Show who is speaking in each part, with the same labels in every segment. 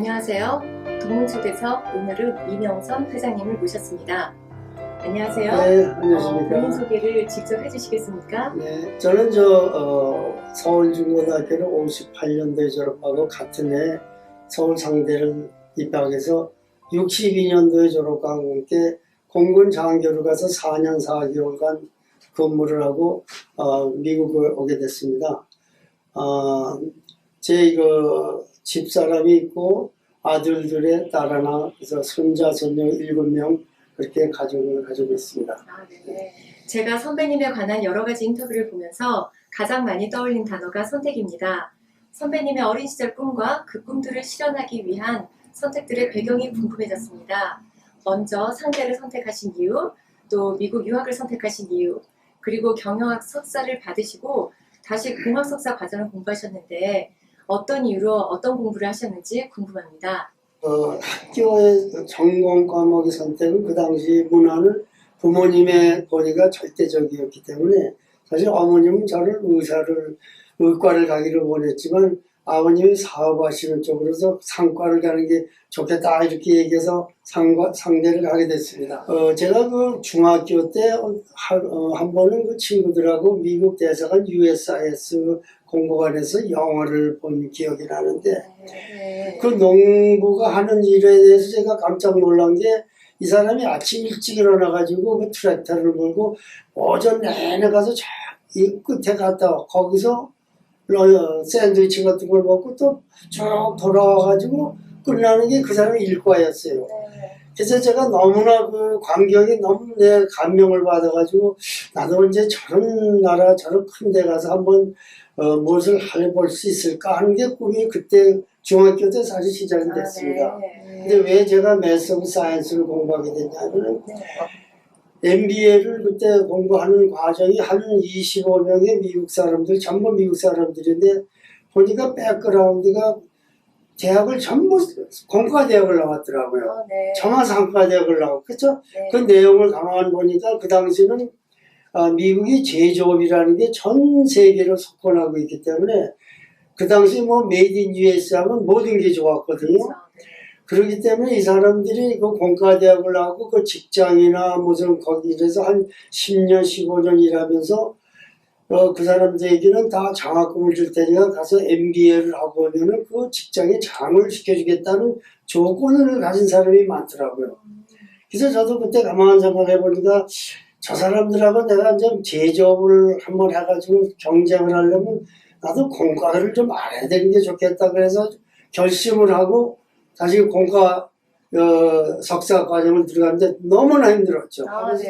Speaker 1: 안녕하세요. 동문초대서 오늘은 이명선 회장님을 모셨습니다. 안녕하세요.
Speaker 2: 네, 안녕하십니까.
Speaker 1: 본인 소개를 직접 해주시겠습니까?
Speaker 2: 네, 저는 서울중고등학교를 58년도에 졸업하고 같은 해 서울상대를 입학해서 62년도에 졸업한 함께 공군 장교로 가서 4년 4개월간 근무를 하고 미국을 오게 됐습니다. 제 집사람이 있고 아들들의 딸 하나, 그래서 손자, 손녀 7명 그렇게 가족을 가지고 있습니다.
Speaker 1: 네. 제가 선배님에 관한 여러 가지 인터뷰를 보면서 가장 많이 떠올린 단어가 선택입니다. 선배님의 어린 시절 꿈과 그 꿈들을 실현하기 위한 선택들의 배경이 궁금해졌습니다. 먼저 상대를 선택하신 이유, 또 미국 유학을 선택하신 이유, 그리고 경영학 석사를 받으시고 다시 공학 석사 과정을 공부하셨는데 어떤 이유로 어떤 공부를 하셨는지 궁금합니다.
Speaker 2: 학교의 전공 과목의 선택은 그 당시 문화는 부모님의 권위가 절대적이었기 때문에 사실 어머님은 저를 의과를 가기를 원했지만 아버님이 사업하시는 쪽으로서 상과를 가는 게 좋겠다 이렇게 얘기해서 상대를 가게 됐습니다. 제가 그 중학교 때 한 번은 그 친구들하고 미국 대사관 USIS 공보관에서 영화를 본 기억이 나는데 그 농부가 하는 일에 대해서 제가 깜짝 놀란 게 이 사람이 아침 일찍 일어나가지고 그 트랙터를 몰고 오전 내내 가서 저 이 끝에 갔다 거기서 샌드위치 같은 걸 먹고 또 쭉 돌아와가지고 끝나는 게 그 사람의 일과였어요. 그래서 제가 너무나 그 광경이 너무 내 감명을 받아가지고 나도 이제 저런 나라 저런 큰 데 가서 한번 무엇을 해볼 수 있을까 하는 게 꿈이 그때 중학교 때 사실 시작이 됐습니다. 근데 왜 제가 매스 오브 사이언스를 공부하게 됐냐면 MBA를 그때 공부하는 과정이 한 25명의 미국 사람들, 전부 미국 사람들인데 보니까 백그라운드가 대학을 전부 공과대학을 나왔더라고요. 저만 상과대학을 나왔고, 그렇죠? 그 내용을 가만 보니까 그 당시는 미국이 제조업이라는 게 전 세계로 석권하고 있기 때문에 그 당시 뭐 메이드 인 US 하면 모든 게 좋았거든요. 그렇기 때문에 이 사람들이 그 공과대학을 나오고 그 직장이나 무슨 거기에서 한 10년, 15년 일하면서 그 사람들에게는 다 장학금을 줄 테니까 가서 MBA를 하고 오면은 그 직장에 장을 시켜주겠다는 조건을 가진 사람이 많더라고요. 그래서 저도 그때 가만 생각해 보니까 저 사람들하고 내가 좀 제조업을 한번 해가지고 경쟁을 하려면 나도 공과를 좀 알아야 되는 게 좋겠다. 그래서 결심을 하고 다시 공과 석사 과정을 들어갔는데 너무나 힘들었죠.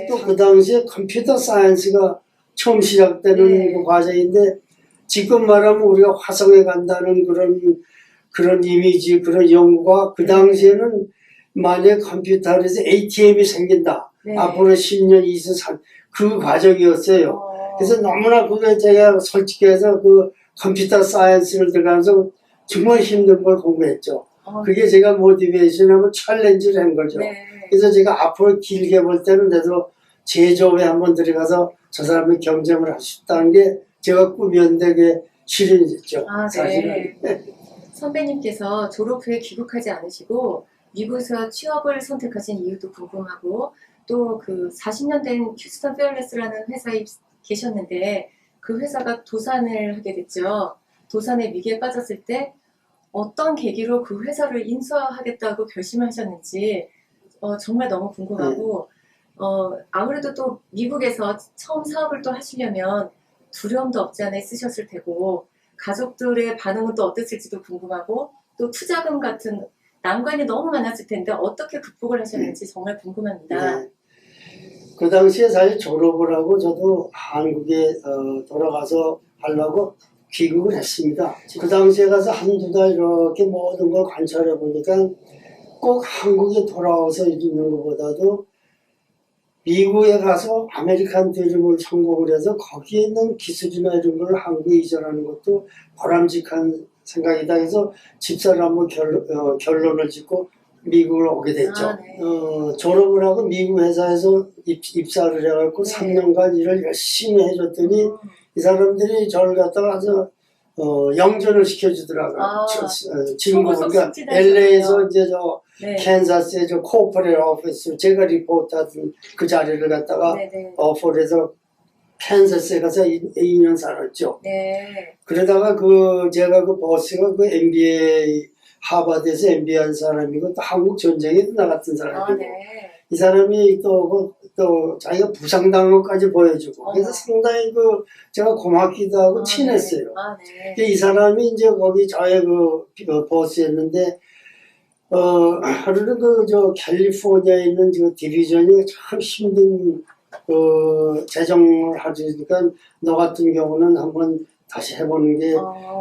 Speaker 2: 또 그 당시에 컴퓨터 사이언스가 처음 시작되는 그 과정인데 지금 말하면 우리가 화성에 간다는 그런 이미지, 그런 연구가 그 당시에는 만약 컴퓨터에서 ATM이 생긴다. 앞으로 10년, 20년, 30년 그 과정이었어요. 그래서 너무나 그게 제가 솔직해서 그 컴퓨터 사이언스를 들어가면서 정말 힘든 걸 공부했죠. 그게 제가 모티베이션하고 챌린지를 한 거죠. 그래서 제가 앞으로 길게 볼 때는 그래도 제조업에 한번 들어가서 저 사람이 경쟁을 할 수 있다는 게 제가 꿈이었는데 그게 실현이 됐죠. 사실은.
Speaker 1: 선배님께서 졸업 후에 귀국하지 않으시고 미국에서 취업을 선택하신 이유도 궁금하고 또 그 40년 된 휴스턴 페어레스라는 회사에 계셨는데 그 회사가 도산을 하게 됐죠. 도산의 위기에 빠졌을 때 어떤 계기로 그 회사를 인수하겠다고 결심하셨는지 정말 너무 궁금하고 아무래도 또 미국에서 처음 사업을 또 하시려면 두려움도 없지 않아 있으셨을 테고 가족들의 반응은 또 어땠을지도 궁금하고 또 투자금 같은 난관이 너무 많았을 텐데 어떻게 극복을 하셨는지 정말 궁금합니다.
Speaker 2: 그 당시에 사실 졸업을 하고 저도 한국에 돌아가서 하려고 귀국을 했습니다. 그 당시에 가서 한두 달 이렇게 모든 걸 관찰해 보니까 꼭 한국에 돌아와서 있는 것보다도 미국에 가서 아메리칸 드림을 성공을 해서 거기에 있는 기술이나 이런 걸 한국에 이전하는 것도 바람직한 생각이다 해서 집사람하고 결론을 짓고 미국을 오게 됐죠. 졸업을 하고 미국 회사에서 입사를 해갖고 3년간 일을 열심히 해줬더니 이 사람들이 저를 갖다가 영전을 시켜주더라고요.
Speaker 1: 아,
Speaker 2: 지금
Speaker 1: 초고속
Speaker 2: 보니까
Speaker 1: 승진하셨네요.
Speaker 2: LA에서 이제 저
Speaker 1: 네.
Speaker 2: 캔자스의 저 코퍼레 오피스 제가 리포트하던 그 자리를 갖다가
Speaker 1: 네네.
Speaker 2: 오퍼레에서 캔자스에 가서 2년 살았죠.
Speaker 1: 네.
Speaker 2: 그러다가 제가 그 버스가 그 MBA 하버드에서 MBA 한 사람이고 또 한국 전쟁에도 나갔던
Speaker 1: 아,
Speaker 2: 사람이고
Speaker 1: 네.
Speaker 2: 이 사람이 또 자기가 부상당한 것까지 보여주고 그래서 상당히 제가 고맙기도 하고
Speaker 1: 아,
Speaker 2: 친했어요.
Speaker 1: 네. 아, 네.
Speaker 2: 근데 이 사람이 이제 거기 저의 버스였는데 하루는 저 캘리포니아에 있는 저 디비전이 참 힘든 재정을 하니까 너 같은 경우는 한번 다시 해보는 게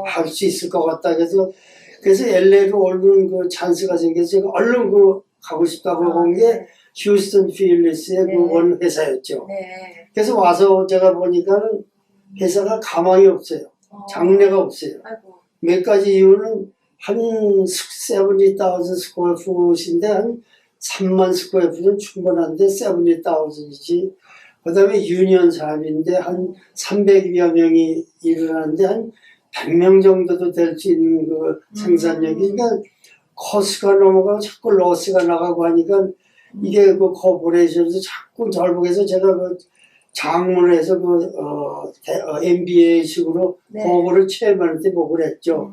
Speaker 2: 할 수 있을 것 같다. 그래서 LA로 얼른 찬스가 생겨서 제가 얼른 가고 싶다고 본 게
Speaker 1: 네.
Speaker 2: 휴스턴 필리스의
Speaker 1: 네.
Speaker 2: 원 회사였죠.
Speaker 1: 네.
Speaker 2: 그래서 와서 제가 보니까는 회사가 가망이 없어요. 장래가 없어요.
Speaker 1: 아이고.
Speaker 2: 몇 가지 이유는 한 70,000 스퀘어 풋인데 한 3만 스퀘어 풋은 충분한데 70,000이지. 그 다음에 유니언 사업인데 한 300여 명이 일을 하는데 한 100명 정도도 될 수 있는 생산력이. 그러니까 코스가 넘어가고 자꾸 로스가 나가고 하니까 이게 코퍼레이션에서 자꾸 절복해서 제가 장문을 해서 MBA식으로
Speaker 1: 네.
Speaker 2: 그거를 체험할 때 보고 그랬죠.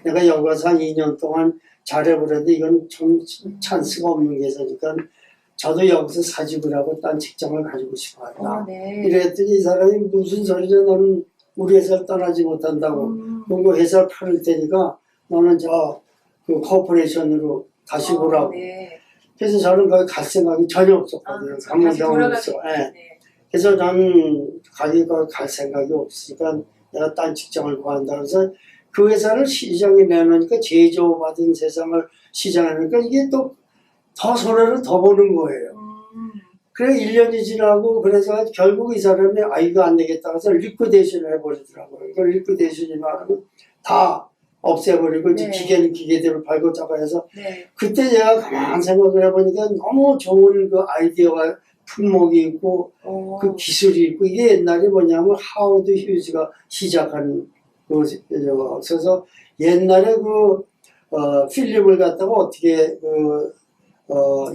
Speaker 2: 내가 여기 가서 한 2년 동안 잘해보려는데 이건 좀 찬스가 없는 회사니까 저도 여기서 사직을 하고 딴 직장을 가지고 싶어 한다.
Speaker 1: 네.
Speaker 2: 이랬더니 이 사람이 무슨 소리냐, 너는 우리 회사를 떠나지 못한다고. 그리고 회사를 팔을 테니까 너는 코퍼레이션으로 다시 오라고.
Speaker 1: 네.
Speaker 2: 그래서 저는 거기 갈 생각이 전혀 없었거든요.
Speaker 1: 다시
Speaker 2: 강문병원에서.
Speaker 1: 돌아가게.
Speaker 2: 예.
Speaker 1: 네.
Speaker 2: 그래서 저는 거기 갈 생각이 없으니까 내가 딴 직장을 구한다. 그래서 그 회사를 시장에 내놓으니까 제조받은 세상을 시장에 내니까 이게 또 더 손해를 더 보는 거예요. 그래 1년이 지나고 그래서 결국 이 사람이 이거 안 되겠다 해서 리퀴데이션을 해버리더라고요. 그 리퀴데이션이 말하면 다 없애버리고 이제
Speaker 1: 네.
Speaker 2: 기계는 기계대로 팔고 저거 해서
Speaker 1: 네.
Speaker 2: 그때 제가 가만 생각을 해보니까 너무 좋은 아이디어가 품목이 있고 그 기술이 있고 이게 옛날에 뭐냐면 하워드 휴즈가 시작한 그래서 옛날에 필름을 갖다가 어떻게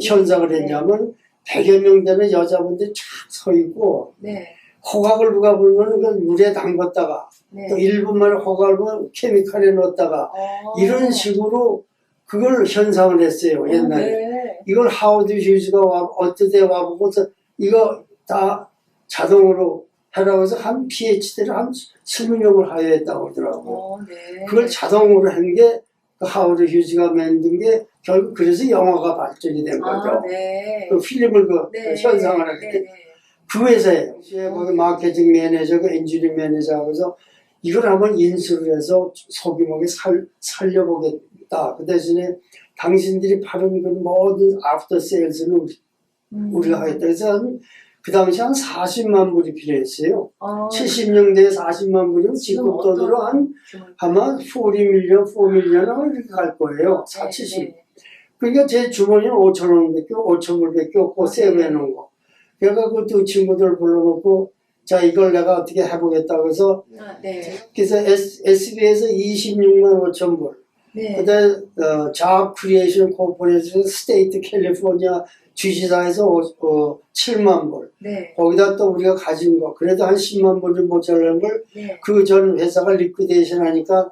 Speaker 2: 현상을 했냐면 100여 명 되는 여자분들이 쫙 서 있고
Speaker 1: 네.
Speaker 2: 호각을 누가 불면 그 물에 담갔다가
Speaker 1: 네.
Speaker 2: 또 1분 만에 호각을 불면 케미칼에 넣었다가 이런 식으로 그걸 현상을 했어요 옛날에.
Speaker 1: 네.
Speaker 2: 이걸 하워드 휴즈가 어떤 데 와보고서 이거 다 자동으로 하라고 해서 한 PhD를 한 20명을 하여했다고 하더라고요.
Speaker 1: 네.
Speaker 2: 그걸 자동으로 한 게 하워드 휴즈가 만든 게 결국 그래서 영화가 발전이 된 거죠.
Speaker 1: 네.
Speaker 2: 그 필름을
Speaker 1: 네.
Speaker 2: 현상을 하게
Speaker 1: 네.
Speaker 2: 된
Speaker 1: 네.
Speaker 2: 그 회사에 거기 마케팅 매니저가 엔지니어 매니저하고 해서 이걸 한번 인수를 해서 소규모하게 살려보겠다. 그 대신에 당신들이 파는 그 모든 애프터 세일즈는 우리가 하겠다. 그래서 그 당시 한 40만 불이 필요했어요. 70년대에 40만 불이면 지금 돈으로 아마 4밀리언 이렇게 갈 거예요. 40. 그러니까 제 주머니는 5,000불밖에 없고 세이브해 놓은 거. 그래서 그 두 친구들 불러놓고 자 이걸 내가 어떻게 해보겠다고 해서
Speaker 1: 네.
Speaker 2: 그래서 SB에서 26만 5천 불.
Speaker 1: 네.
Speaker 2: 그다음에 잡 크리에이션 코퍼레이션 스테이트 캘리포니아 주지사에서 7만 불.
Speaker 1: 네.
Speaker 2: 거기다 또 우리가 가진 거 그래도 한 10만 불이 모자라는 걸
Speaker 1: 네.
Speaker 2: 그 전 회사가 리퀴데이션 하니까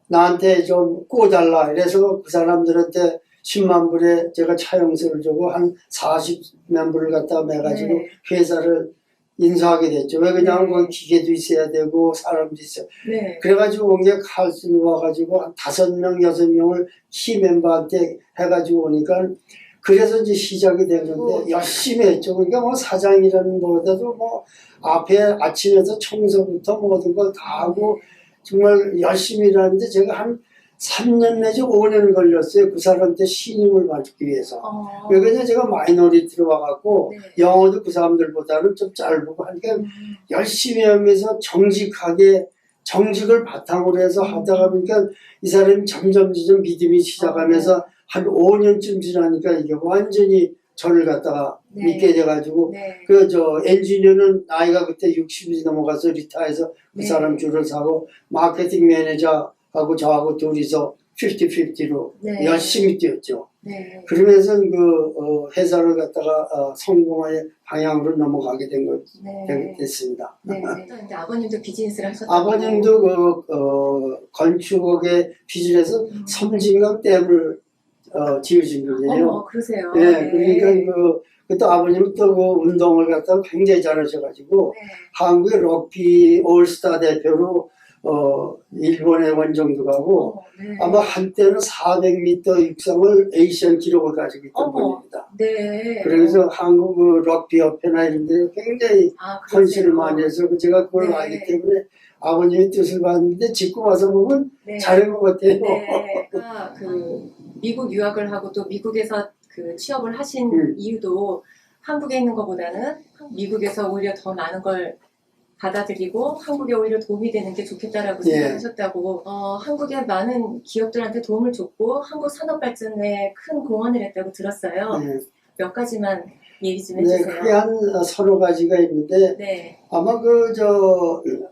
Speaker 2: 나한테 좀 꿔달라. 이래서 그 사람들한테 10만 불에 제가 차용서를 주고 한 40만 불을 갖다 매가지고
Speaker 1: 네.
Speaker 2: 회사를 인수하게 됐죠. 왜 그러냐면
Speaker 1: 네.
Speaker 2: 거기 기계도 있어야 되고 사람도 있어요.
Speaker 1: 네.
Speaker 2: 그래가지고 온 게 칼슨 와가지고 한 5명, 6명을 키 멤버한테 해가지고 오니까 그래서 이제 시작이 된 건데 열심히 했죠. 그러니까 뭐 사장이라는 것보다도 뭐 앞에 아침에서 청소부터 모든 걸 다 하고 정말 열심히 일하는데 제가 한 3년 내지 5년 걸렸어요. 그 사람한테 신임을 받기 위해서. 왜 그러냐 제가 마이너리티로 와갖고
Speaker 1: 네.
Speaker 2: 영어도 그 사람들보다는 좀 짧고 하니까 열심히 하면서 정직을 바탕으로 해서 하다가 보니까 이 사람이 점점 믿음이 시작하면서 한 5년쯤 지나니까 이게 완전히 저를 갖다가
Speaker 1: 네.
Speaker 2: 믿게 돼가지고
Speaker 1: 네.
Speaker 2: 그 저 엔지니어는 나이가 그때 60이 넘어가서 리타해서 그
Speaker 1: 네.
Speaker 2: 사람 줄을 사고 마케팅 매니저하고 저하고 둘이서 50-50로
Speaker 1: 네.
Speaker 2: 열심히 뛰었죠.
Speaker 1: 네.
Speaker 2: 그러면서 회사를 갖다가 성공의 방향으로 넘어가게
Speaker 1: 네.
Speaker 2: 됐습니다.
Speaker 1: 네. 근데 아버님도 비즈니스를 하셨다고.
Speaker 2: 아버님도 건축업의 비즈니스 섬진강 댐을 지으신 분이에요.
Speaker 1: 그러세요.
Speaker 2: 네, 그러니까 그때 아버님은 또 그 운동을 갖다가 굉장히 잘하셔가지고
Speaker 1: 네.
Speaker 2: 한국의 럭비 올스타 대표로 일본에 원정도 가고
Speaker 1: 네.
Speaker 2: 아마 한때는 400m 육상을 에이시안 기록을 가지고 있던 분입니다.
Speaker 1: 네.
Speaker 2: 그래서 한국 럭비 협회나 이런 데 굉장히 헌신을 많이 해서 제가 그걸
Speaker 1: 네.
Speaker 2: 알기 때문에 아버님의 뜻을 봤는데 짓고 와서 보면
Speaker 1: 네.
Speaker 2: 잘한 것 같아요.
Speaker 1: 네. 그 미국 유학을 하고 또 미국에서 그 취업을 하신 이유도 한국에 있는 것보다는 미국에서 오히려 더 많은 걸 받아들이고 한국에 오히려 도움이 되는 게 좋겠다라고
Speaker 2: 예.
Speaker 1: 생각하셨다고. 한국의 많은 기업들한테 도움을 줬고 한국 산업 발전에 큰 공헌을 했다고 들었어요.
Speaker 2: 네.
Speaker 1: 몇 가지만 얘기 좀
Speaker 2: 네,
Speaker 1: 해주세요.
Speaker 2: 크게 한 서너 가지가 있는데
Speaker 1: 네.
Speaker 2: 아마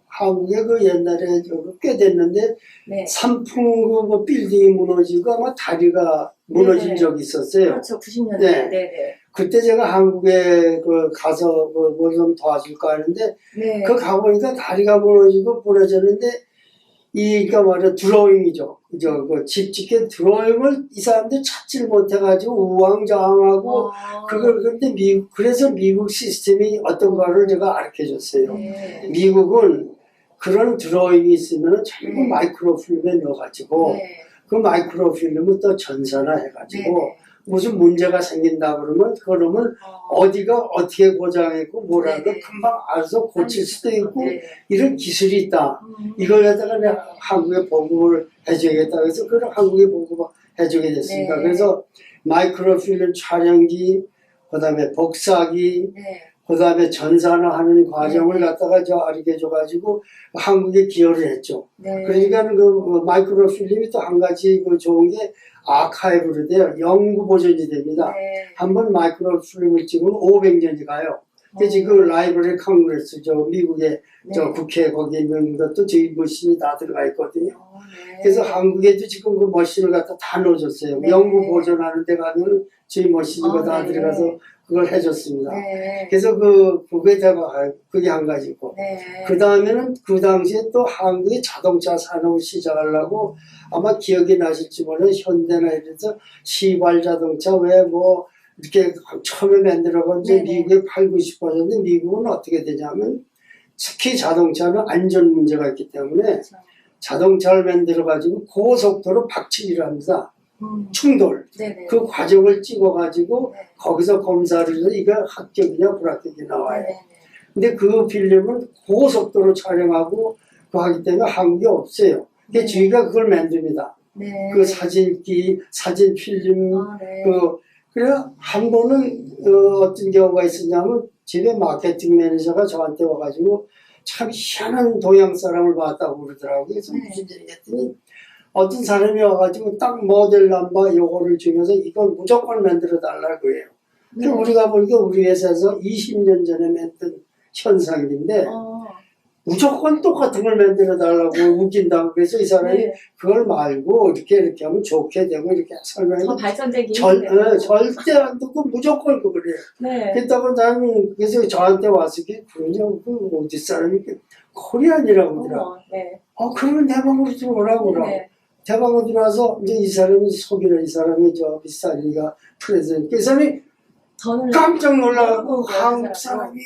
Speaker 2: 한국에 옛날에 꽤 됐는데
Speaker 1: 네.
Speaker 2: 삼풍구 빌딩이 무너지고 아마 다리가 무너진
Speaker 1: 네.
Speaker 2: 적이 있었어요.
Speaker 1: 그렇죠. 90년대.
Speaker 2: 네.
Speaker 1: 네.
Speaker 2: 그때 제가 한국에 가서 뭘 좀 도와줄까 하는데
Speaker 1: 네.
Speaker 2: 가보니까 다리가 무너지고 부러졌는데 그러니까 말이야 드로잉이죠. 집 짓게 드로잉을 이 사람들 찾지를 못해가지고 우왕좌왕하고 근데 그래서 미국 시스템이 어떤가를 제가 가르쳐줬어요.
Speaker 1: 네.
Speaker 2: 미국은 그런 드로잉이 있으면 전부
Speaker 1: 네.
Speaker 2: 마이크로필름에 넣어가지고
Speaker 1: 네.
Speaker 2: 그 마이크로필름을 또 전산화 해가지고
Speaker 1: 네.
Speaker 2: 무슨 문제가 생긴다 그러면 어디가 어떻게 고장했고 뭐라도
Speaker 1: 네.
Speaker 2: 금방 알아서 고칠 수도 있고
Speaker 1: 네.
Speaker 2: 이런 기술이 있다. 이걸 갖다가 내가 한국에 보급을 해줘야겠다. 그래서 그걸 한국에 보급을 해주게 됐습니다.
Speaker 1: 네.
Speaker 2: 그래서 마이크로필름 촬영기, 그 다음에 복사기,
Speaker 1: 네.
Speaker 2: 그 다음에 전산화하는 과정을
Speaker 1: 네.
Speaker 2: 갖다가 알려줘가지고 한국에 기여를 했죠.
Speaker 1: 네.
Speaker 2: 그러니까 마이크로필름이 또 한 가지 좋은 게 아카이브로 돼요. 영구 보존이 됩니다.
Speaker 1: 네.
Speaker 2: 한번 마이크로필름을 찍으면 500년이 가요. 그래서 그 라이브러리 컨그레스 미국의
Speaker 1: 네.
Speaker 2: 국회 거기 있는 것도 저희 머신이 다 들어가 있거든요.
Speaker 1: 네.
Speaker 2: 그래서 한국에도 지금 그 머신을 갖다 다 넣어줬어요.
Speaker 1: 네.
Speaker 2: 영구 보존하는 데 가면 저희 머신이 다
Speaker 1: 네.
Speaker 2: 들어가서 그걸 해줬습니다.
Speaker 1: 네.
Speaker 2: 그래서 그게 한 가지고.
Speaker 1: 네.
Speaker 2: 그 다음에는 그 당시에 또 한국의 자동차 산업을 시작하려고 아마 기억이 나실지 몰라요. 현대나 이래서 시발 자동차 이렇게 처음에 만들어가 이제
Speaker 1: 네네.
Speaker 2: 미국에 팔고 싶어졌는데 미국은 어떻게 되냐면 특히 자동차는 안전 문제가 있기 때문에
Speaker 1: 그렇죠.
Speaker 2: 자동차를 만들어가지고 고속도로 박치기를 합니다. 충돌.
Speaker 1: 네네.
Speaker 2: 그 과정을 찍어가지고
Speaker 1: 네.
Speaker 2: 거기서 검사를 해서 이거 합격이냐 불합격이 나와요.
Speaker 1: 네네.
Speaker 2: 근데 그 필름은 고속도로 촬영하고 하기 때문에 한국에 없어요. 근데
Speaker 1: 네.
Speaker 2: 저희가 그걸 만듭니다.
Speaker 1: 네.
Speaker 2: 그 사진기, 사진 필름,
Speaker 1: 네.
Speaker 2: 그래 한 번은 어떤 경우가 있었냐면 집에 마케팅 매니저가 저한테 와가지고 참 희한한 동양 사람을 봤다고 그러더라고요. 그래서
Speaker 1: 네.
Speaker 2: 무슨 일이 했더니 어떤 사람이 와가지고 딱 모델 넘버 요거를 주면서 이걸 무조건 만들어 달라고 해요.
Speaker 1: 네.
Speaker 2: 우리가 보니까 우리 회사에서 20년 전에 만든 현상인데 무조건 똑같은 걸 만들어 달라고 웃긴다고 그래서 이 사람이
Speaker 1: 네.
Speaker 2: 그걸 말고 이렇게 하면 좋게 되고 이렇게
Speaker 1: 더
Speaker 2: 설명해서
Speaker 1: 발전되기
Speaker 2: 절대 안 듣고 무조건 그거래요.
Speaker 1: 네.
Speaker 2: 그랬다고 나는 그래서 저한테 와서 그러냐 어디 사람이 코리안이라고 그러더라.
Speaker 1: 네.
Speaker 2: 그러면 내 방으로 들어오라고 그러고
Speaker 1: 네.
Speaker 2: 대 방으로 들어와서 이제 이 사람이 속이는 이 사람이 비싸니까 프레젠트 그 사람이 깜짝 놀라고 한국 사람이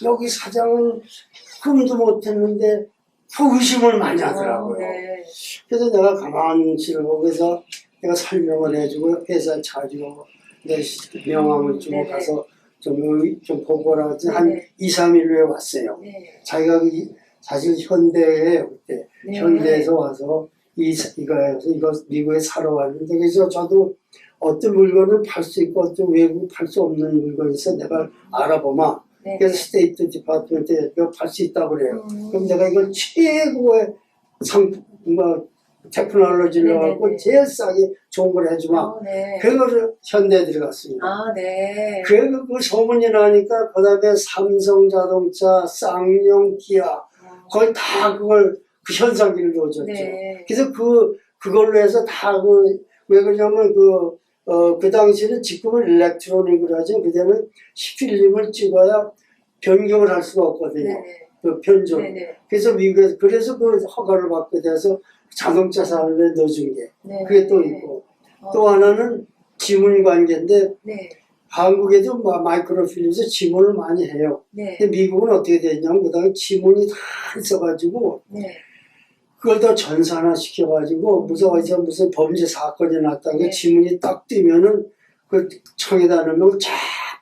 Speaker 2: 여기 사장은 흠도 못했는데 그 의심을 많이 하더라고요.
Speaker 1: 네.
Speaker 2: 그래서 내가 가만히 보고 해서 내가 설명을 해주고 회사 차리고 내 명함을 주고
Speaker 1: 네네.
Speaker 2: 가서 좀 보고라 해서 한
Speaker 1: 네네.
Speaker 2: 2, 3일 후에 왔어요.
Speaker 1: 네. 자기가
Speaker 2: 사실 현대에 그때
Speaker 1: 네.
Speaker 2: 현대에서 와서 이거 미국에 사러 왔는데 그래서 저도 어떤 물건을 팔 수 있고 어떤 외국 팔 수 없는 물건이 있어 내가 알아보면
Speaker 1: 네.
Speaker 2: 그래서 스테이트 디파트먼트에 팔 수 있다고 그래요. 그럼 내가 이걸 최고의 테크놀로지를
Speaker 1: 네네네.
Speaker 2: 갖고 제일 싸게 좋은 걸 해주마.
Speaker 1: 네.
Speaker 2: 그걸 현대에 들어갔습니다.
Speaker 1: 아, 네.
Speaker 2: 그래서 그 소문이 나니까 그다음에 삼성자동차, 쌍용, 기아 거의 다 그걸 그 현상기를 넣어줬죠.
Speaker 1: 네.
Speaker 2: 그래서 그걸로 해서 다 왜 그러냐면 그 당시에는 지금은 일렉트로닉으로 하죠. 그다음에 필름을 찍어야 변경을 할 수가 없거든요.
Speaker 1: 네네.
Speaker 2: 그 변조.
Speaker 1: 네네.
Speaker 2: 그래서 미국에서 그래서 그 허가를 받게 돼서 자동차 산업에 넣어준 게
Speaker 1: 네.
Speaker 2: 그게 또 있고 또 하나는 지문 관계인데
Speaker 1: 네.
Speaker 2: 한국에도 마이크로필름에서 지문을 많이 해요.
Speaker 1: 네.
Speaker 2: 근데 미국은 어떻게 되냐면 그다음에 지문이 다 있어가지고
Speaker 1: 네.
Speaker 2: 그걸 더 전산화 시켜가지고 무슨 범죄 사건이 났다고
Speaker 1: 네.
Speaker 2: 지문이 딱 뜨면은 그 청에다 넣으면 쫙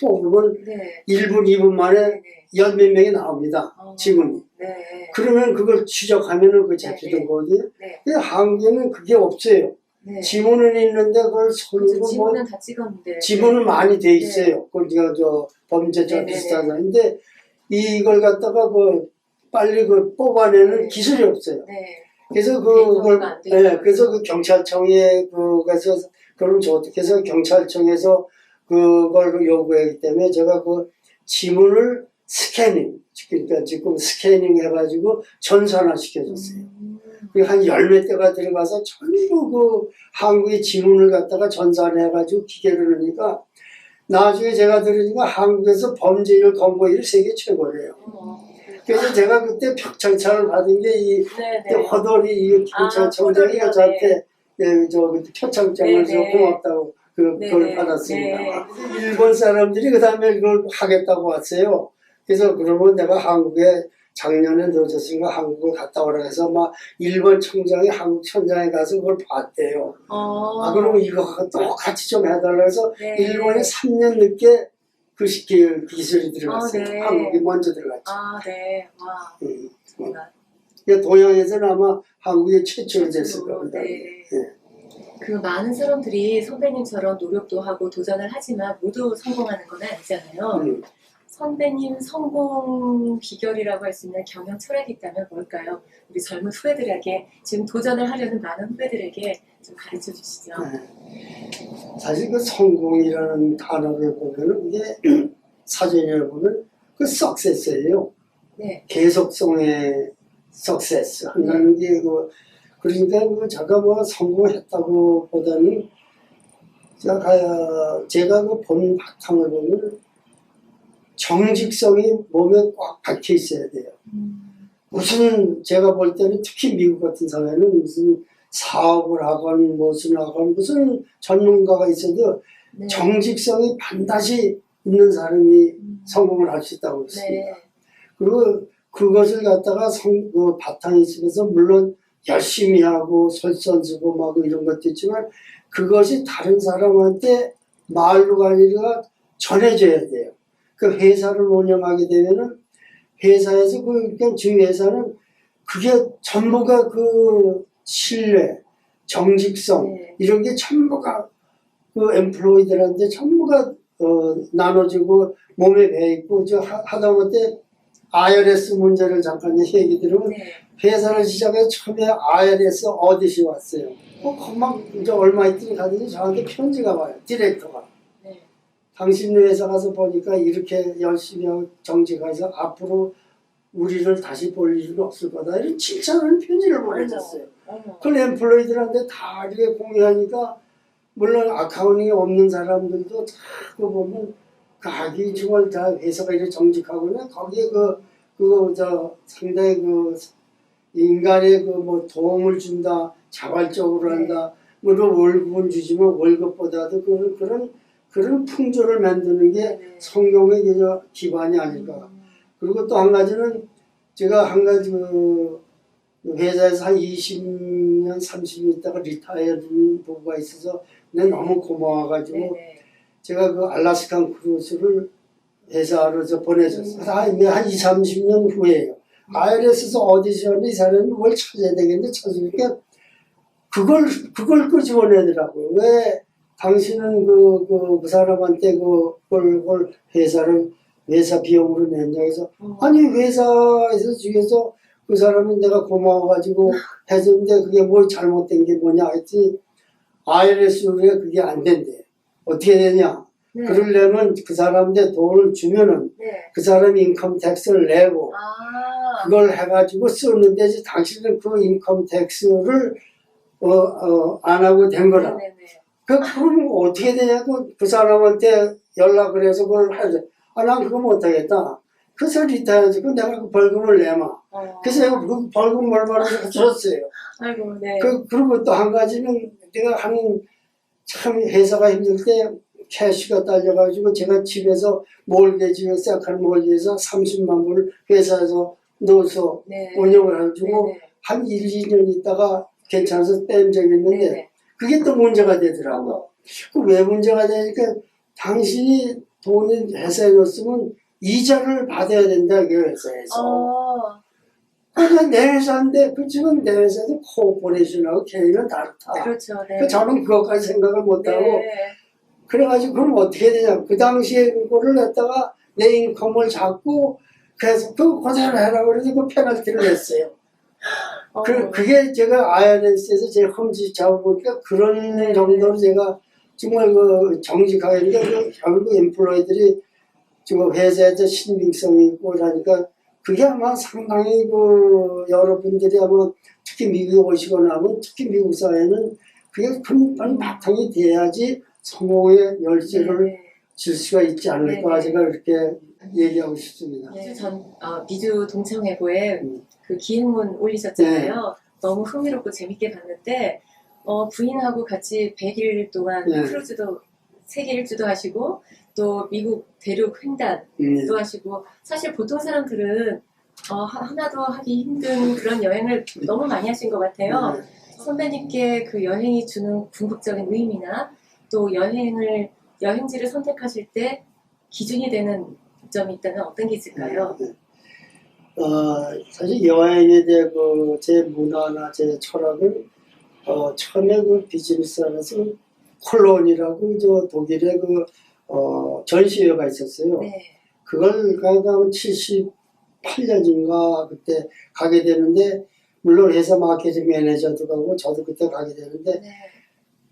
Speaker 2: 뽑으면
Speaker 1: 네.
Speaker 2: 1분, 2분 만에
Speaker 1: 네네.
Speaker 2: 열 몇 명이 나옵니다. 지문이.
Speaker 1: 네.
Speaker 2: 그러면 그걸 추적하면은 그
Speaker 1: 네,
Speaker 2: 잡히던
Speaker 1: 네.
Speaker 2: 거거든요.
Speaker 1: 네.
Speaker 2: 근데 한국에는 그게 없어요.
Speaker 1: 네.
Speaker 2: 지문은 있는데 그걸 손으로
Speaker 1: 그렇죠.
Speaker 2: 뭐
Speaker 1: 지문은 다 찍었는데.
Speaker 2: 지문은 많이 돼
Speaker 1: 네.
Speaker 2: 있어요. 그 우리가 저 범죄자
Speaker 1: 네네네.
Speaker 2: 비슷하다. 근데 이걸 갖다가 빨리 뽑아내는
Speaker 1: 네.
Speaker 2: 기술이 없어요.
Speaker 1: 네.
Speaker 2: 그래서
Speaker 1: 데이터가 안 돼요.
Speaker 2: 네, 그래서 그 경찰청에 가서 그럼 저 어떻게 해서 경찰청에서 그걸 요구하기 때문에 제가 그 지문을 스캐닝, 그러니까 지금 스캐닝 해가지고 전산화 시켜줬어요. 그리고 한 열 몇 대가 들어가서 전부 그 한국의 지문을 갖다가 전산해가지고 기계를 넣으니까 나중에 제가 들으니까 한국에서 범죄율 검거율이 세계 최고래요. 그래서 제가 그때 표창장을 받은 게 이
Speaker 1: 네네.
Speaker 2: 허돌이 이 경찰청장이
Speaker 1: 허돌이요.
Speaker 2: 저한테 표창장을 줘
Speaker 1: 네네.
Speaker 2: 고맙다고 그걸
Speaker 1: 네네.
Speaker 2: 받았습니다.
Speaker 1: 네.
Speaker 2: 일본 사람들이 그 다음에 그걸 하겠다고 왔어요. 그래서 그러면 내가 한국에 작년에 늦었으니까 한국을 갔다 오라 해서 막 일본 청장이 한국 청장에 가서 그걸 봤대요. 그러면 이거 똑같이 좀 해달라 해서
Speaker 1: 네.
Speaker 2: 일본에 3년 늦게 그 기술이 들어갔어요.
Speaker 1: 네.
Speaker 2: 한국이 먼저 들어갔죠.
Speaker 1: 네. 와. 정말.
Speaker 2: 동양에서는 아마 한국이 최초로 됐을 겁니다.
Speaker 1: 네.
Speaker 2: 예.
Speaker 1: 그 많은 사람들이 선배님처럼 노력도 하고 도전을 하지만 모두 성공하는 건 아니잖아요. 선배님 성공 비결이라고 할 수 있는 경영 철학이 있다면 뭘까요? 우리 젊은 후배들에게 지금 도전을 하려는 많은 후배들에게 좀 가르쳐 주시죠.
Speaker 2: 사실 그 성공이라는 단어를 보면은 이게 사전에 보면 그 석세스예요.
Speaker 1: 네.
Speaker 2: 계속성의 석세스 한다는 게 그러니까 제가 뭐 성공했다고 보다는 제가 그 본 바탕을 보면 정직성이 몸에 꽉 박혀 있어야 돼요. 무슨 제가 볼 때는 특히 미국 같은 사회는 무슨 사업을 하건 무슨 하건 무슨 전문가가 있어도
Speaker 1: 네.
Speaker 2: 정직성이 반드시 있는 사람이 성공을 할 수 있다고 했습니다.
Speaker 1: 네.
Speaker 2: 그리고 그것을 갖다가 그 바탕이 있으면서 물론 열심히 하고 솔선수범하고 이런 것도 있지만 그것이 다른 사람한테 말로가 아니라 전해져야 돼요. 그 회사를 운영하게 되면은 회사에서 그러니까 저희 회사는 그게 전부가 그 신뢰, 정직성
Speaker 1: 네.
Speaker 2: 이런 게 전부가 그 엠플로이들한테 전부가 나눠지고 몸에 배있고 하다못해 IRS 문제를 잠깐 얘기 들으면
Speaker 1: 네.
Speaker 2: 회사를 시작해서 처음에 IRS 어디시 왔어요. 금방 이제 얼마 있더니 가더니 저한테 편지가 와요. 디렉터가.
Speaker 1: 네.
Speaker 2: 당신 회사 가서 보니까 이렇게 열심히 하고 정직해서 앞으로 우리를 다시 볼 일은 없을 거다. 이런 칭찬하는 편지를 보내줬어요. 그걸 엠플로이들한테 다 이렇게 공유하니까 물론 아카운팅이 없는 사람들도 자꾸 보면 가기 정말 다 회사가 이렇게 정직하고는 거기에 상당히 인간의 도움을 준다, 자발적으로 한다, 물론 월급은 주지만 월급보다도 그런 풍조를 만드는 게 성공의 기반이 아닐까. 그리고 또 한 가지는 제가 한 가지 회사에서 한 20년, 30년 있다가 리타이어된 부부가 있어서 내가 너무 고마워가지고
Speaker 1: 네네.
Speaker 2: 제가 그 알래스칸 크루즈를 회사로 보내줬어요. 한 2, 30년 후에요. IRS에서 오디션이 이 사람이 뭘 찾아야 되겠는데 찾으니까 그걸 끄집어내더라고요. 왜 당신은 그 사람한테 회사 비용으로 냈냐 해서 아니 회사에서 중에서 그 사람은 내가 고마워가지고 해줬는데 그게 뭐 잘못된 게 뭐냐 했더니 IRS에 그게 안 된대. 어떻게 되냐?
Speaker 1: 네.
Speaker 2: 그러려면 그 사람한테 돈을 주면은
Speaker 1: 네.
Speaker 2: 그 사람이 인컴 텍스를 내고
Speaker 1: 아,
Speaker 2: 그걸 해가지고 쓰는데 당신은 그 인컴 텍스를 안 하고 된 거라.
Speaker 1: 네네네.
Speaker 2: 그럼 어떻게 되냐고 그 사람한테 연락을 해서 그걸 하자. 난 그거 못하겠다. 그 소리 타야지. 그 내가 그 벌금을 내마. 그래서 내가 그 벌금 얼마나 줬어요.
Speaker 1: 아이고, 네.
Speaker 2: 그리고 또 한 가지는 내가 참 회사가 힘들 때 캐시가 딸려가지고 제가 집에서 몰개지, 세컨 몰개지에서 30만 불을 회사에서 넣어서
Speaker 1: 네.
Speaker 2: 운영을 해주고
Speaker 1: 네네.
Speaker 2: 한 1, 2년 있다가 괜찮아서 뺀 적이 있는데
Speaker 1: 네네.
Speaker 2: 그게 또 문제가 되더라고. 그 왜 문제가 되니까 당신이 돈을 회사에 넣었으면 이자를 받아야 된다, 이 회사에서. 그러니까 내 회사인데, 그 지금 내 회사도 코퍼레이션하고 개인은 다르다.
Speaker 1: 그렇죠. 네.
Speaker 2: 그 저는 그것까지 생각을 못하고,
Speaker 1: 네.
Speaker 2: 그래가지고 그럼 어떻게 되냐. 그 당시에 그거를 갖다가 내 인컴을 잡고, 그래서 그 그대로 해라 그래서 그 페널티를 냈어요. 그게 제가 IRS에서 제일 험지 잡아보니까 그런
Speaker 1: 네.
Speaker 2: 정도로 제가 정말 그 정직하게 했는데 결국 엠플로이들이 지금 회사에서 신빙성이 있고 그러니까 그게 아마 상당히 그 여러분들이 아마 특히 미국에 오시거나 하면 특히 미국 사회는 그게 큰 바탕이 돼야지 성공의 열쇠를
Speaker 1: 네.
Speaker 2: 줄 수가 있지 않을까
Speaker 1: 네.
Speaker 2: 제가 그렇게 얘기하고 싶습니다.
Speaker 1: 네. 미주 동창회고에
Speaker 2: 음.
Speaker 1: 그 기획문 올리셨잖아요. 너무 흥미롭고 재밌게 봤는데 부인하고 같이 100일 동안
Speaker 2: 네.
Speaker 1: 크루즈도 세계 일주도 하시고 또 미국 대륙 횡단도 하시고 사실 보통 사람들은 하나도 하기 힘든 그런 여행을 너무 많이 하신 것 같아요.
Speaker 2: 네.
Speaker 1: 선배님께 그 여행이 주는 궁극적인 의미나 또 여행지를 선택하실 때 기준이 되는 점이 있다면 어떤 게 있을까요?
Speaker 2: 사실 여행에 대해 제 문화나 제 철학은 처음에 그 비즈니스 안에서 콜론이라고 저 독일의 전시회가 있었어요.
Speaker 1: 네.
Speaker 2: 그걸 가면 78년인가 그때 가게 되는데 물론 회사 마케팅 매니저도 가고 저도 그때 가게 되는데
Speaker 1: 네.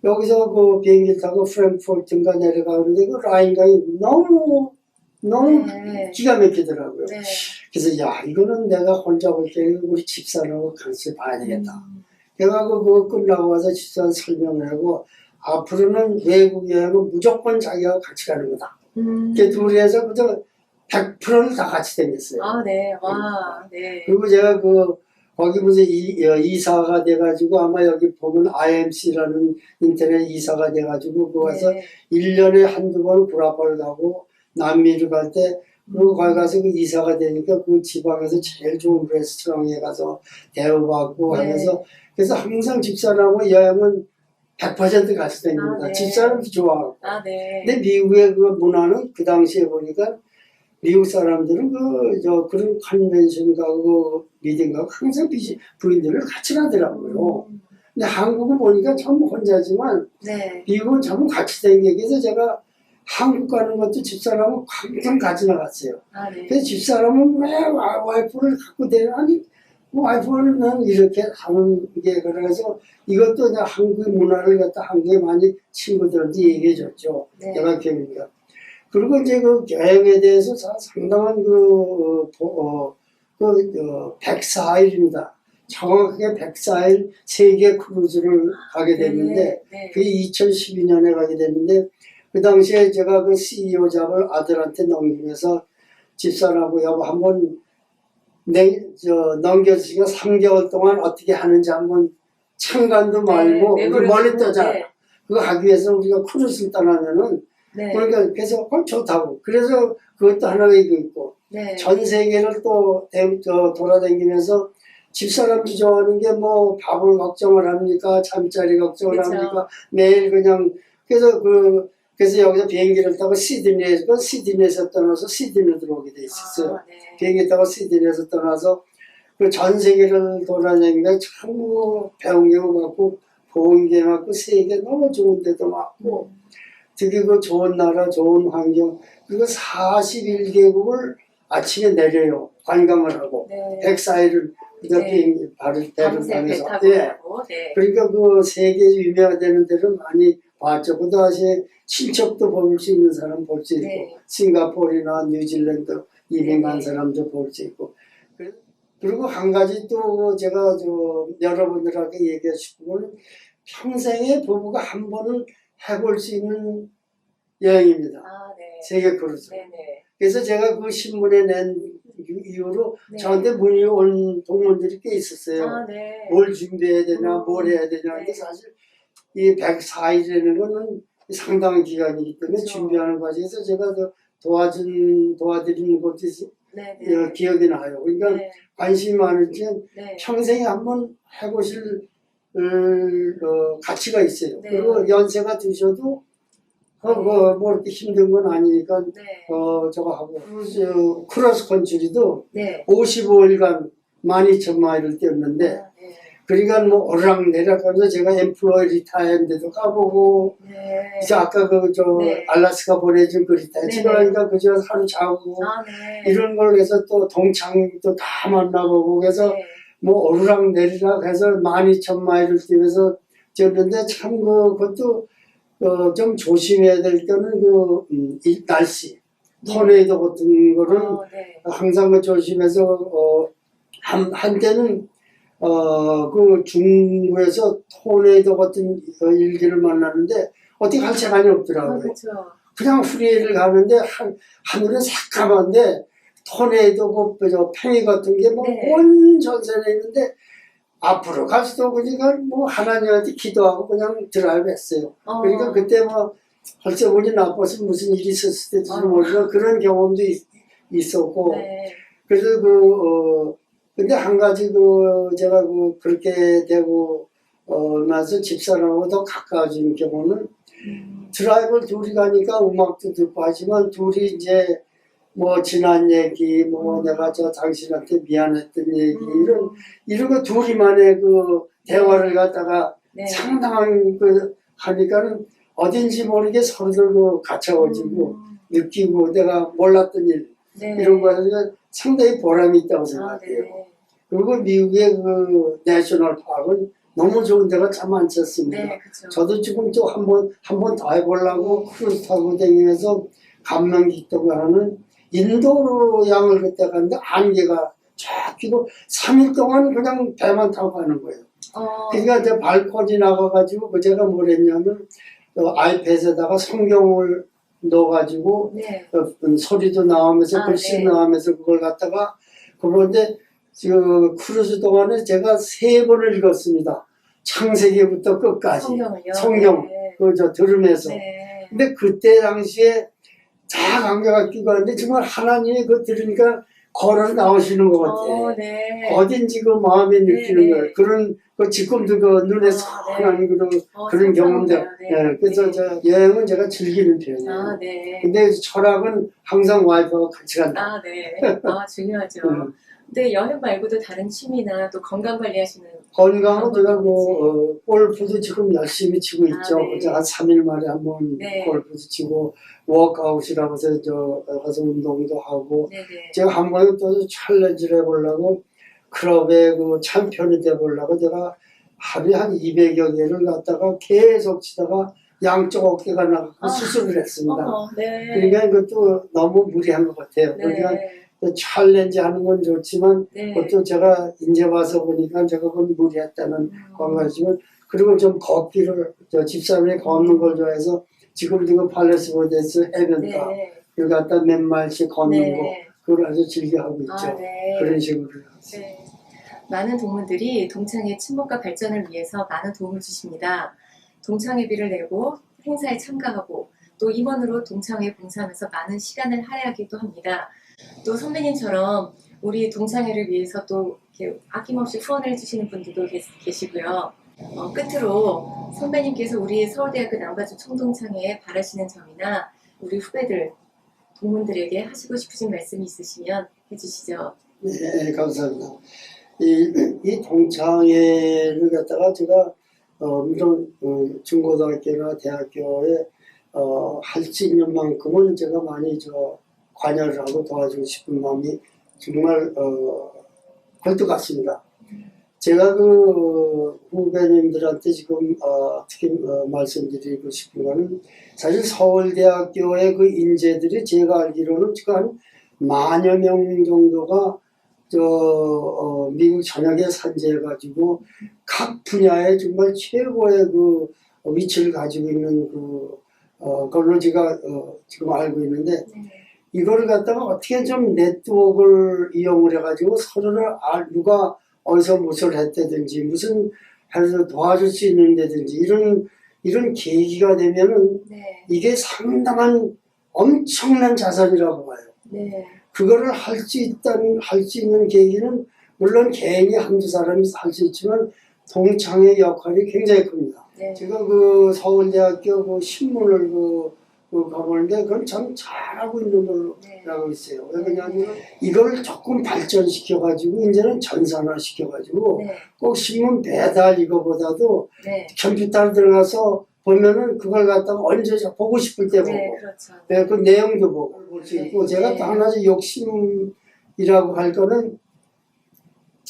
Speaker 2: 여기서 그 비행기 타고 프랭크푸르트인가 내려가는데 그 라인강이 너무
Speaker 1: 네.
Speaker 2: 기가 막히더라고요.
Speaker 1: 네.
Speaker 2: 그래서 이거는 내가 혼자 볼 때 우리 집사람하고 같이 봐야 되겠다. 그래가지고 그거 끝나고 와서 집사람 설명을 하고 앞으로는 외국 여행은 무조건 자기가 같이 가는 거다. 이렇게 둘이 해서 그저 100%를 다 같이 다녔어요.
Speaker 1: 네. 와, 네.
Speaker 2: 그리고 제가 거기 무슨 이사가 돼가지고 아마 여기 보면 IMC라는 인터넷 이사가 돼가지고 거기 가서
Speaker 1: 네.
Speaker 2: 1년에 한두 번 구라파를 가고 남미를 갈 때 그리고 거기 가서 그 이사가 되니까 그 지방에서 제일 좋은 레스토랑에 가서 대우받고
Speaker 1: 네.
Speaker 2: 하면서 그래서 항상 집사람하고 여행은 100% 같이 다닙니다.
Speaker 1: 네.
Speaker 2: 집사람도 좋아하고.
Speaker 1: 네.
Speaker 2: 근데 미국의 그 문화는 그 당시에 보니까 미국 사람들은 그런 컨벤션 가고 미팅 가고 항상 부인들을 같이 가더라고요. 근데 한국은 보니까 전부 혼자지만
Speaker 1: 네.
Speaker 2: 미국은 전부 같이 다니게 그래서 제가 한국 가는 것도 집사람은 항상 같이 나갔어요.
Speaker 1: 네.
Speaker 2: 그래서 집사람은 왜 와이프를 갖고 다니니 와이프는 이렇게 하는 게 그래서 이것도 그냥 한국의 문화를 갖다 한국에 많이 친구들한테 얘기해 줬죠.
Speaker 1: 네.
Speaker 2: 내가 기억이니까. 그리고 이제 그 여행에 대해서 상당한 104일입니다. 정확하게 104일 세계 크루즈를 가게 됐는데,
Speaker 1: 네.
Speaker 2: 그게 2012년에 가게 됐는데, 그 당시에 제가 그 CEO 잡을 아들한테 넘기면서 집사람하고 여보 한번 넘겨주시고 3개월 동안 어떻게 하는지 한번 참관도 말고 멀리 떠자.
Speaker 1: 네.
Speaker 2: 그거 하기 위해서 우리가 크루즈를 떠나면은
Speaker 1: 네.
Speaker 2: 그러니까 그래서 좋다고. 그래서 그것도 하나가 이거 있고
Speaker 1: 네.
Speaker 2: 전 세계를 또 돌아다니면서 집사람이 좋아하는 게 뭐 밥을 걱정을 합니까? 잠자리 걱정을
Speaker 1: 그쵸.
Speaker 2: 합니까? 매일 그냥 그래서 여기서 비행기를 타고 시드니에서 떠나서 시드니로 들어오게 돼 있었어요.
Speaker 1: 네.
Speaker 2: 비행기 타고 시드니에서 떠나서 그 전 세계를 돌아다니니까 참 배운 게 많고 보은 게 많고 세계 너무 좋은 데도 많고 특히 그 좋은 나라 좋은 환경 그리고 41개국을 아침에 내려요. 관광을 하고
Speaker 1: 네.
Speaker 2: 104일을 비행기 발을
Speaker 1: 밤새 배
Speaker 2: 대륙당해서
Speaker 1: 타고
Speaker 2: 예.
Speaker 1: 가고. 네.
Speaker 2: 그러니까 그 세계에서 유명하다는 데를 많이 봤죠. 그 당시에 친척도 볼 수 있는 사람 볼 수 있고
Speaker 1: 네.
Speaker 2: 싱가포르나 뉴질랜드 이민 간
Speaker 1: 네.
Speaker 2: 사람도 볼 수 있고 그리고 한 가지 또 제가 여러분들에게 얘기해 싶은 거는 평생에 부부가 한 번은 해볼 수 있는 여행입니다.
Speaker 1: 아, 네.
Speaker 2: 세계 크루즈.
Speaker 1: 네네.
Speaker 2: 그래서 제가 그 신문에 낸 이후로
Speaker 1: 네.
Speaker 2: 저한테 문의 온 동문들이 꽤 있었어요.
Speaker 1: 아, 네.
Speaker 2: 뭘 준비해야 되나, 뭘 해야 되냐. 근데
Speaker 1: 네.
Speaker 2: 사실 이 104일이라는 거는 상당한 기간이기 때문에
Speaker 1: 그렇죠.
Speaker 2: 준비하는 과정에서 제가 도와드리는 것도
Speaker 1: 네네.
Speaker 2: 기억이 나요. 그러니까
Speaker 1: 네.
Speaker 2: 관심이 많으면
Speaker 1: 네.
Speaker 2: 평생에 한번 해보실 가치가 있어요.
Speaker 1: 네.
Speaker 2: 그리고 연세가 드셔도 뭐 이렇게 힘든 건 아니니까
Speaker 1: 네.
Speaker 2: 저거 하고 크로스 컨트리도
Speaker 1: 네.
Speaker 2: 55일간 12,000마일을 뛰었는데
Speaker 1: 아, 네.
Speaker 2: 그러니까 뭐 오르락내리락 하면서 제가 엠플로이 리타이어인데도 가보고
Speaker 1: 네.
Speaker 2: 이제 아까
Speaker 1: 네.
Speaker 2: 알라스카 보내준 그 리타이어
Speaker 1: 네네.
Speaker 2: 그러니까 그저 하루 자고
Speaker 1: 아, 네.
Speaker 2: 이런 걸 해서 또 동창도 다 만나보고 그래서
Speaker 1: 네.
Speaker 2: 뭐 오르락내리락 해서 12,000마일을 뛰면서 뛰었는데 참 그것도 좀 조심해야 될 때는 이 날씨, 토네이도 같은 거는
Speaker 1: 네.
Speaker 2: 항상 조심해서 한때는 그 중부에서 토네이도 같은 일기를 만나는데 어떻게 할 시간이 없더라고요.
Speaker 1: 그렇죠.
Speaker 2: 그냥 프리웨이를 가는데 하늘은 새까만데 토네이도 팽이 같은 게 뭐
Speaker 1: 네.
Speaker 2: 온 전선에 있는데 앞으로 갈수록 그러니까 뭐 하나님한테 기도하고 그냥 드라이브 했어요. 그러니까 그때 뭐 벌써 운이 나빠서 무슨 일이 있었을 때도 모르지만 그런 경험도 있었고
Speaker 1: 네.
Speaker 2: 그래서 근데 한 가지 제가 그렇게 되고 나서 집사람하고 더 가까워진 경우는 드라이브를 둘이 가니까 음악도 듣고 하지만 둘이 이제 뭐 지난 얘기 뭐 내가 당신한테 미안했던 얘기 이런 거 둘이만의 대화를 갖다가
Speaker 1: 네.
Speaker 2: 상당한 하니까는 어딘지 모르게 서로들 가까워지고 느끼고 내가 몰랐던 일
Speaker 1: 네.
Speaker 2: 이런 거 하니까 상당히 보람이 있다고
Speaker 1: 아,
Speaker 2: 생각해요.
Speaker 1: 네.
Speaker 2: 그리고 미국의 내셔널 파크는 너무 좋은 데가 참 많습니다.
Speaker 1: 네, 그렇죠.
Speaker 2: 저도 지금 또 한 번 더 해보려고 크루즈 타고 다니면서 감명 깊다고 하는 인도로 양을 그때 갔는데 안개가 쫙 끼고 3일 동안 그냥 배만 타고 가는 거예요. 그러니까 이제 발코니 나가가지고 제가 뭘 했냐면 아이패드에다가 성경을 넣어가지고
Speaker 1: 네.
Speaker 2: 소리도 나오면서 글씨
Speaker 1: 네.
Speaker 2: 나오면서 그걸 갖다가 그런데 크루즈 동안에 제가 3번을 읽었습니다. 창세기부터 끝까지
Speaker 1: 성경을요?
Speaker 2: 성경
Speaker 1: 네.
Speaker 2: 들으면서
Speaker 1: 네.
Speaker 2: 근데 그때 당시에 다 안개가 끼고 하는데 정말 하나님이 들으니까 걸어 나오시는 것 같아.
Speaker 1: 네.
Speaker 2: 어딘지 마음에 느끼는
Speaker 1: 네.
Speaker 2: 거예요. 그런 지금도 눈에 선한 그런 경험들.
Speaker 1: 네.
Speaker 2: 그래서
Speaker 1: 네.
Speaker 2: 저 여행은 제가 즐기는 편이에요.
Speaker 1: 아, 네.
Speaker 2: 근데 철학은 항상 와이프하고 같이 간다.
Speaker 1: 아, 네. 중요하죠. 근데 여행 말고도 다른 취미나 또 건강 관리하시는
Speaker 2: 건강은 제가 골프도 지금 열심히 치고 있죠.
Speaker 1: 네.
Speaker 2: 그래서 한 3일 만에 한번
Speaker 1: 네.
Speaker 2: 골프도 치고 워크아웃이라고 해서 가서 운동도 하고
Speaker 1: 네네.
Speaker 2: 제가 한 번에 또 챌린지를 해보려고 클럽에 챔피언이 돼보려고 제가 하루에 한 200여 개를 갖다가 계속 치다가 양쪽 어깨가 나가고 수술을 했습니다.
Speaker 1: 네.
Speaker 2: 그러니까 이것도 너무 무리한 것 같아요.
Speaker 1: 네.
Speaker 2: 그러니까 챌린지 하는 건 좋지만
Speaker 1: 네.
Speaker 2: 그것도 제가 이제 와서 보니까 제가 그건 무리했다는 관계지만 그리고 좀 걷기를 집사람이 걷는 걸 좋아해서 지금도 팔레스보데스 해변가
Speaker 1: 네.
Speaker 2: 여기 갖다 몇 마일씩 걷는
Speaker 1: 네.
Speaker 2: 거 그걸 아주 즐겨하고 있죠.
Speaker 1: 네.
Speaker 2: 그런 식으로.
Speaker 1: 네. 많은 동문들이 동창회 친목과 발전을 위해서 많은 도움을 주십니다. 동창회비를 내고 행사에 참가하고 또 임원으로 동창회 봉사하면서 많은 시간을 할애하기도 합니다. 또 선배님처럼 우리 동창회를 위해서 또 이렇게 아낌없이 후원을 해주시는 분들도 계시고요. 끝으로 선배님께서 우리 서울대학교 남가주 총동창회에 바라시는 점이나 우리 후배들, 동문들에게 하시고 싶으신 말씀이 있으시면 해주시죠.
Speaker 2: 네, 감사합니다. 이 동창회를 갖다가 제가 물론 중고등학교나 대학교에 할 수 있는 만큼은 제가 많이 관여를 하고 도와주고 싶은 마음이 정말 걸 것 같습니다. 제가 그 후배님들한테 지금 특히 말씀드리고 싶은 거는 사실 서울대학교의 그 인재들이 제가 알기로는 지금 한 10,000여 명 정도가 미국 전역에 산재해가지고 각 분야에 정말 최고의 그 위치를 가지고 있는 걸로 제가 지금 알고 있는데
Speaker 1: 네.
Speaker 2: 이거를 갖다가 어떻게 좀 네트워크를 이용을 해가지고 서로를 누가 어디서 무엇을 했다든지 무슨 해서 도와줄 수 있는 데든지 이런 계기가 되면은
Speaker 1: 네.
Speaker 2: 이게 상당한 엄청난 자산이라고 봐요.
Speaker 1: 네.
Speaker 2: 그거를 할 수 있는 계기는 물론 개인이 한두 사람이 할 수 있지만 동창의 역할이 굉장히 큽니다.
Speaker 1: 네.
Speaker 2: 제가 그 서울대학교 그 신문을 가보는데 그건 참 잘하고 있는 걸로
Speaker 1: 네.
Speaker 2: 알고 있어요. 왜 그러냐면 이걸 조금 발전시켜가지고 이제는 전산화시켜가지고
Speaker 1: 네.
Speaker 2: 꼭 신문 배달 이거보다도
Speaker 1: 네.
Speaker 2: 컴퓨터로 들어가서 보면은 그걸 갖다가 언제 보고 싶을 때 보고
Speaker 1: 네. 그렇죠.
Speaker 2: 네, 그 내용도 보고 볼 수 있고
Speaker 1: 네.
Speaker 2: 제가
Speaker 1: 네.
Speaker 2: 또 하나 욕심이라고 할 거는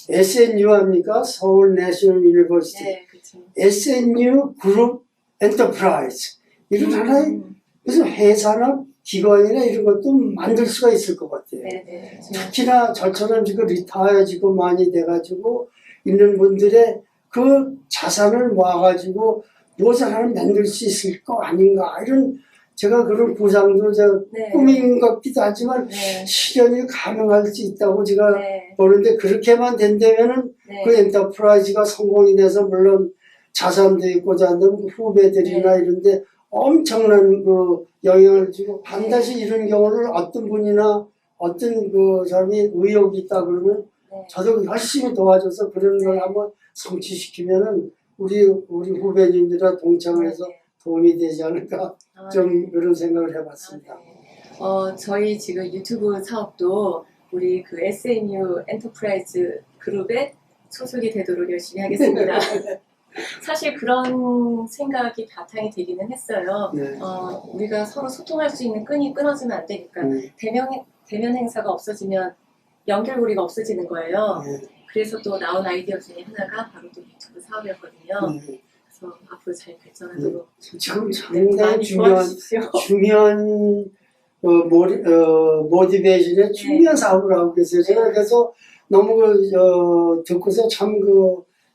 Speaker 2: SNU 합니까? 서울 내셔널 유니버시티.
Speaker 1: 네. 그렇죠.
Speaker 2: SNU 그룹 엔터프라이즈 이런 하나의 무슨 회사나 기관이나 이런 것도 만들 수가 있을 것 같아요.
Speaker 1: 네. 네. 그렇죠.
Speaker 2: 특히나 저처럼 지금 리타이어지고 많이 돼가지고 있는 분들의 그 자산을 모아가지고 무엇을 하나 만들 수 있을 거 아닌가 이런 제가 그런 구상도
Speaker 1: 네.
Speaker 2: 꿈인 것 같기도 하지만
Speaker 1: 네.
Speaker 2: 실현이 가능할 수 있다고 제가
Speaker 1: 네.
Speaker 2: 보는데 그렇게만 된다면은
Speaker 1: 네.
Speaker 2: 그 엔터프라이즈가 성공이 돼서 물론 자산도 있고 자는 후배들이나
Speaker 1: 네.
Speaker 2: 이런데 엄청난 그 영향을 주고 반드시 이런 경우를 어떤 분이나 어떤 그 사람이 의욕이 있다 그러면
Speaker 1: 네.
Speaker 2: 저도 열심히 도와줘서 그런 걸
Speaker 1: 네.
Speaker 2: 한번 성취시키면은 우리 후배님들과 동참을 해서
Speaker 1: 네.
Speaker 2: 도움이 되지 않을까 좀 그런 생각을 해봤습니다.
Speaker 1: 네. 저희 지금 유튜브 사업도 우리 그 SNU 엔터프라이즈 그룹에 소속이 되도록 열심히 하겠습니다. 사실 그런 생각이 바탕이 되기는 했어요.
Speaker 2: 네.
Speaker 1: 우리가 서로 소통할 수 있는 끈이 끊어지면 안 되니까 대면 행사가 없어지면 연결고리가 없어지는 거예요.
Speaker 2: 네.
Speaker 1: 그래서 또 나온 아이디어 중에 하나가 바로 또 유튜브 사업이었거든요.
Speaker 2: 네.
Speaker 1: 그래서 앞으로 잘 발전하도록
Speaker 2: 지금
Speaker 1: 네,
Speaker 2: 상당히
Speaker 1: 많이 도와주십시오.
Speaker 2: 중요한 모티베이션의 중요한 사업을 하고 계세요. 제가
Speaker 1: 네.
Speaker 2: 그래서 너무 듣고서 참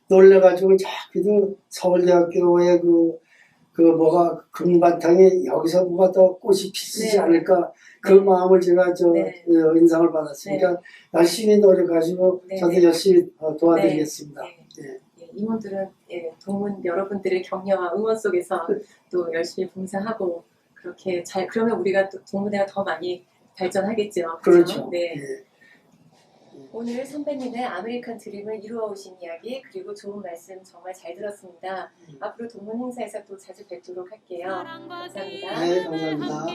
Speaker 2: 놀래가지고 자기도 서울대학교의 뭐가 금바탕에 여기서 뭐가 더 꽃이 피지
Speaker 1: 네.
Speaker 2: 않을까 그
Speaker 1: 네.
Speaker 2: 마음을 제가
Speaker 1: 네.
Speaker 2: 인상을 받았으니까 열심히 노력하시고
Speaker 1: 네.
Speaker 2: 저도 열심히 도와드리겠습니다.
Speaker 1: 네.
Speaker 2: 예.
Speaker 1: 예, 임원들은 동문 여러분들의 격려와 응원 속에서 또 열심히 봉사하고 그렇게 그러면 우리가 또 동문회가 더 많이 발전하겠죠.
Speaker 2: 그렇죠.
Speaker 1: 네.
Speaker 2: 예.
Speaker 1: 오늘 선배님의 아메리칸 드림을 이루어 오신 이야기 그리고 좋은 말씀 정말 잘 들었습니다. 앞으로 동문 행사에서 또 자주 뵙도록 할게요. 감사합니다.
Speaker 2: 네, 감사합니다.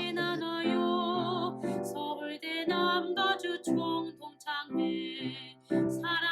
Speaker 3: 서울대 남가주 총동창회 사랑